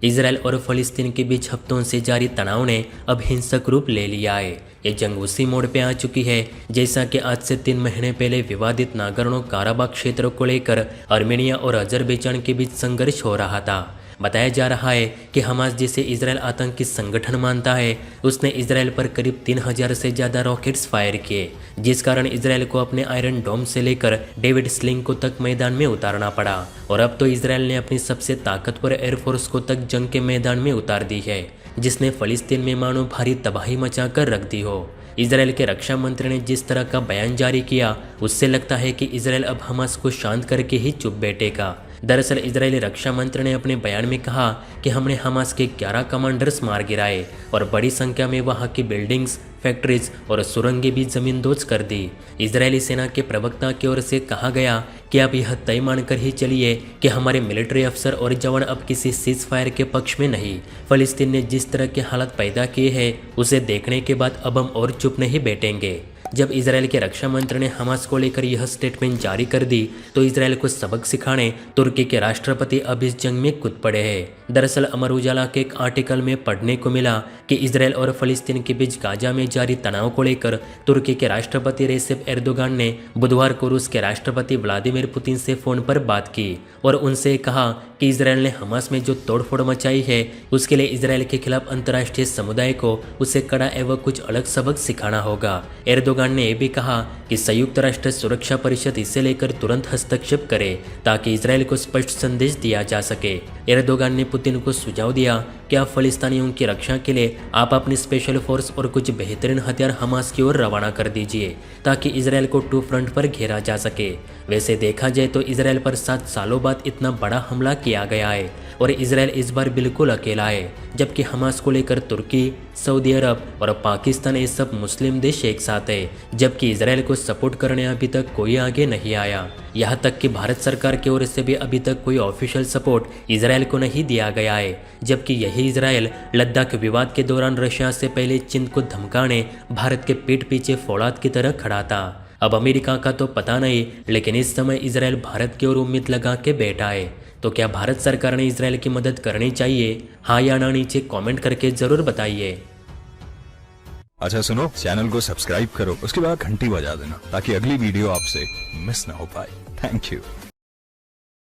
Israel और फ़लस्तीन के बीच हफ्तों से जारी तनाव ने अब हिंसक रूप ले लिया है। ये जंग उसी मोड़ पे आ चुकी है जैसा कि आज से 3 महीने पहले विवादित नागोर्नो काराबाख क्षेत्र को लेकर आर्मेनिया और अजरबैजान के बीच संघर्ष हो रहा था। बताया जा रहा है कि हमास, जिसे इसराइल आतंकी संगठन मानता है, उसने इसराइल पर करीब 3000 से ज़्यादा रॉकेट्स फायर किए, जिस कारण इसराइल को अपने आयरन डोम से लेकर डेविड स्लिंग को तक मैदान में उतारना पड़ा। और अब तो इसराइल ने अपनी सबसे ताकतवर एयरफोर्स को तक जंग के मैदान में उतार दी है, जिसने फ़लस्तीन में मानो भारी तबाही मचा कर रख दी हो। इसराइल के रक्षा मंत्री ने जिस तरह का बयान जारी किया, उससे लगता है कि इसराइल अब हमास को शांत करके ही चुप बैठेगा। दरअसल इजरायली रक्षा मंत्री ने अपने बयान में कहा कि हमने हमास के 11 कमांडर्स मार गिराए और बड़ी संख्या में वहां की बिल्डिंग्स, फैक्ट्रीज और सुरंगें भी जमींदोज कर दी। इजरायली सेना के प्रवक्ता की ओर से कहा गया कि आप यह तय मानकर ही चलिए कि हमारे मिलिट्री अफसर और जवान अब किसी सीज फायर के पक्ष में नहीं। फ़लस्तीन ने जिस तरह के हालात पैदा किए हैं, उसे देखने के बाद अब हम और चुप नहीं बैठेंगे। जब इसराइल के रक्षा मंत्री ने हमास को लेकर यह स्टेटमेंट जारी कर दी, तो इसराइल को सबक सिखाने तुर्की के राष्ट्रपति अब इस जंग में कूद पड़े हैं। दरअसल अमर उजाला के एक आर्टिकल में पढ़ने को मिला कि इसराइल और फ़लस्तीन के बीच गाजा में जारी तनाव को लेकर तुर्की के राष्ट्रपति रेसेप एर्दोगान ने बुधवार को रूस के राष्ट्रपति व्लादिमीर पुतिन से फ़ोन पर बात की और उनसे कहा कि इसराइल ने हमास में जो तोड़फोड़ मचाई है, उसके लिए इसराइल के खिलाफ अंतर्राष्ट्रीय समुदाय को उसे कड़ा एवं कुछ अलग सबक सिखाना होगा। एर्दोगान ने यह भी कहा कि संयुक्त राष्ट्र सुरक्षा परिषद इसे लेकर तुरंत हस्तक्षेप करे ताकि इसराइल को स्पष्ट संदेश दिया जा सके। एर्दोगान ने पुतिन को सुझाव दिया कि आप फ़लस्तीनियों की रक्षा के लिए आप अपनी स्पेशल फोर्स और कुछ बेहतरीन हथियार हमास की ओर रवाना कर दीजिए ताकि इसराइल को 2 फ्रंट पर घेरा जा सके। वैसे देखा जाए तो इसराइल पर 7 सालों बाद इतना बड़ा हमला किया गया है और इसराइल इस बार बिल्कुल अकेला है, जबकि हमास को लेकर तुर्की, सऊदी अरब और पाकिस्तान ये सब मुस्लिम देश एक साथ है, जबकि इसराइल को सपोर्ट करने अभी तक कोई आगे नहीं आया। यहाँ तक कि भारत सरकार की ओर से भी अभी तक कोई ऑफिशियल सपोर्ट इसराइल को नहीं दिया गया है, जबकि यही इसराइल लद्दाख विवाद के दौरान रशिया से पहले चीन को धमकाने भारत के पीठ पीछे फौलाद की तरह खड़ा था। अब अमेरिका का तो पता नहीं, लेकिन इस समय इसराइल भारत की ओर उम्मीद लगा के बैठा है। तो क्या भारत सरकार ने इसराइल की मदद करनी चाहिए? हाँ या ना नीचे कमेंट करके जरूर बताइए। अच्छा सुनो, चैनल को सब्सक्राइब करो, उसके बाद घंटी बजा देना ताकि अगली वीडियो आपसे मिस ना हो पाए। Thank you.